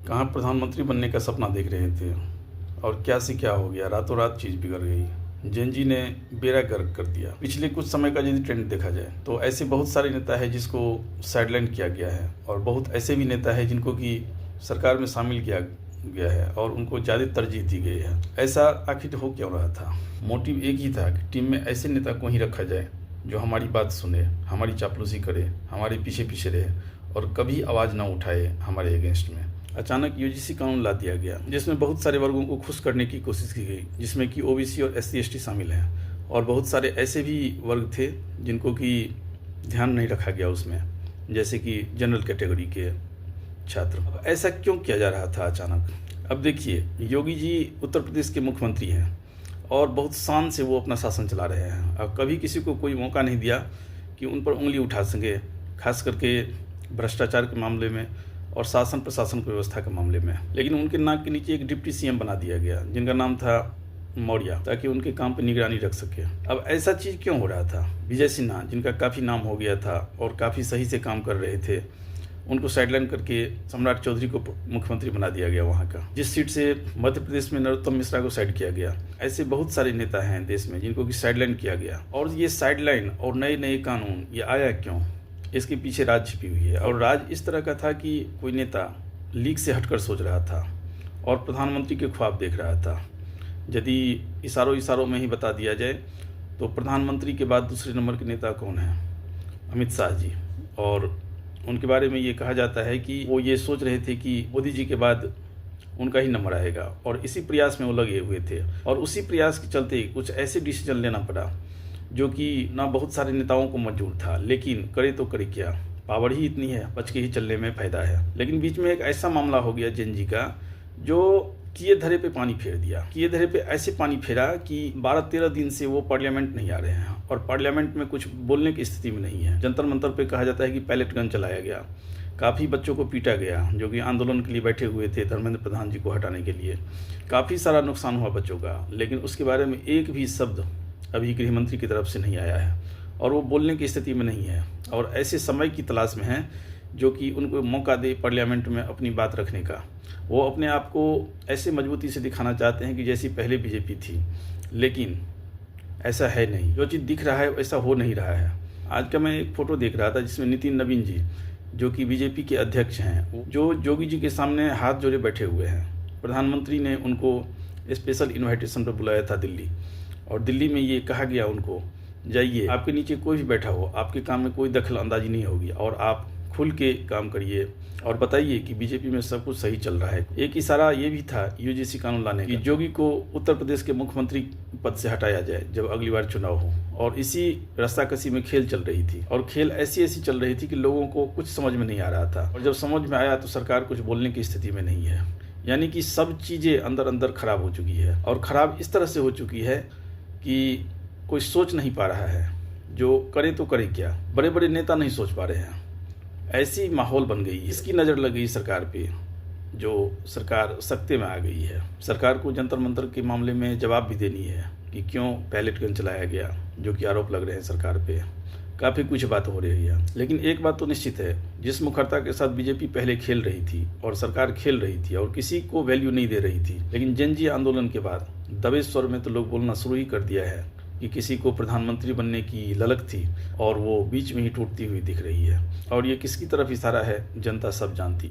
कहाँ प्रधानमंत्री बनने का सपना देख रहे थे और क्या से क्या हो गया, रातों रात चीज़ बिगड़ गई। जेन जी ने बेड़ा गर्क कर दिया। पिछले कुछ समय का यदि ट्रेंड देखा जाए तो ऐसे बहुत सारे नेता है जिसको साइडलाइन किया गया है और बहुत ऐसे भी नेता है जिनको कि सरकार में शामिल किया गया है और उनको ज़्यादा तरजीह दी गई है। ऐसा आखिर हो क्यों रहा था? मोटिव एक ही था कि टीम में ऐसे नेता को ही रखा जाए जो हमारी बात सुने, हमारी चापलूसी करे, हमारे पीछे पीछे रहे और कभी आवाज़ ना उठाए हमारे अगेंस्ट में। अचानक यूजीसी कानून ला दिया गया जिसमें बहुत सारे वर्गों को खुश करने की कोशिश की गई, जिसमें कि ओबीसी और एससी एसटी शामिल हैं और बहुत सारे ऐसे भी वर्ग थे जिनको कि ध्यान नहीं रखा गया उसमें, जैसे कि जनरल कैटेगरी के छात्र। ऐसा क्यों किया जा रहा था अचानक? अब देखिए, योगी जी उत्तर प्रदेश के मुख्यमंत्री हैं और बहुत शान से वो अपना शासन चला रहे हैं। अब कभी किसी को कोई मौका नहीं दिया कि उन पर उंगली उठा सके, खास करके भ्रष्टाचार के मामले में और शासन प्रशासन की व्यवस्था के मामले में। लेकिन उनके नाक के नीचे एक डिप्टी सीएम बना दिया गया जिनका नाम था मौर्य, ताकि उनके काम पर निगरानी रख सके। अब ऐसा चीज़ क्यों हो रहा था? विजय सिन्हा, जिनका काफ़ी नाम हो गया था और काफ़ी सही से काम कर रहे थे, उनको साइडलाइन करके सम्राट चौधरी को मुख्यमंत्री बना दिया गया वहाँ का, जिस सीट से मध्य प्रदेश में नरोत्तम मिश्रा को साइड किया गया। ऐसे बहुत सारे नेता हैं देश में जिनको कि साइडलाइन किया गया। और ये साइडलाइन और नए नए कानून ये आया क्यों? इसके पीछे राज छिपी हुई है और राज इस तरह का था कि कोई नेता लीक से हटकर सोच रहा था और प्रधानमंत्री के ख्वाब देख रहा था। यदि इशारों में ही बता दिया जाए तो प्रधानमंत्री के बाद दूसरे नंबर के नेता कौन है? अमित शाह जी। और उनके बारे में ये कहा जाता है कि वो ये सोच रहे थे कि मोदी जी के बाद उनका ही नंबर आएगा और इसी प्रयास में वो लगे हुए थे। और उसी प्रयास के चलते कुछ ऐसे डिसीजन लेना पड़ा जो कि ना बहुत सारे नेताओं को मंजूर था, लेकिन करे तो करे क्या, पावर ही इतनी है, बच के ही चलने में फ़ायदा है। लेकिन बीच में एक ऐसा मामला हो गया जेन जी का जो किए धरे पे पानी फेर दिया। किए धरे पे ऐसे पानी फेरा कि 12-13 दिन से वो पार्लियामेंट नहीं आ रहे हैं और पार्लियामेंट में कुछ बोलने की स्थिति में नहीं है। जंतर मंतर पे कहा जाता है कि पैलेट गन चलाया गया, काफ़ी बच्चों को पीटा गया जो कि आंदोलन के लिए बैठे हुए थे धर्मेंद्र प्रधान जी को हटाने के लिए। काफ़ी सारा नुकसान हुआ बच्चों का, लेकिन उसके बारे में एक भी शब्द अभी गृह मंत्री की तरफ से नहीं आया है और वो बोलने की स्थिति में नहीं है और ऐसे समय की तलाश में है जो कि उनको मौका दे पार्लियामेंट में अपनी बात रखने का। वो अपने आप को ऐसे मजबूती से दिखाना चाहते हैं कि जैसी पहले बीजेपी थी, लेकिन ऐसा है नहीं। जो चीज़ दिख रहा है वैसा हो नहीं रहा है। आज का मैं एक फ़ोटो देख रहा था जिसमें नितिन नवीन जी, जो कि बीजेपी के अध्यक्ष हैं, जो योगी जी के सामने हाथ जोड़े बैठे हुए हैं। प्रधानमंत्री ने उनको स्पेशल इन्विटेशन पर बुलाया था दिल्ली, और दिल्ली में ये कहा गया उनको, जाइए, आपके नीचे कोई भी बैठा हो, आपके काम में कोई दखल अंदाजी नहीं होगी और आप खुल के काम करिए और बताइए कि बीजेपी में सब कुछ सही चल रहा है। एक इशारा ये भी था यूजीसी कानून लाने का कि योगी को उत्तर प्रदेश के मुख्यमंत्री पद से हटाया जाए जब अगली बार चुनाव हो। और इसी रास्ताकसी में खेल चल रही थी और खेल ऐसी चल रही थी कि लोगों को कुछ समझ में नहीं आ रहा था और जब समझ में आया तो सरकार कुछ बोलने की स्थिति में नहीं है। यानी कि सब चीज़ें अंदर अंदर खराब हो चुकी है और ख़राब इस तरह से हो चुकी है कि कोई सोच नहीं पा रहा है, जो करे तो करे क्या। बड़े बड़े नेता नहीं सोच पा रहे हैं, ऐसी माहौल बन गई। इसकी नज़र लग गई सरकार पे, जो सरकार सख्ते में आ गई है। सरकार को जंतर मंतर के मामले में जवाब भी देनी है कि क्यों पैलेट गन चलाया गया, जो कि आरोप लग रहे हैं सरकार पे। काफ़ी कुछ बात हो रही है, लेकिन एक बात तो निश्चित है, जिस मुखरता के साथ बीजेपी पहले खेल रही थी और सरकार खेल रही थी और किसी को वैल्यू नहीं दे रही थी, लेकिन जेन जी आंदोलन के बाद दबे स्वर में तो लोग बोलना शुरू ही कर दिया है कि किसी को प्रधानमंत्री बनने की ललक थी और वो बीच में ही टूटती हुई दिख रही है। और ये किसकी तरफ इशारा है जनता सब जानती।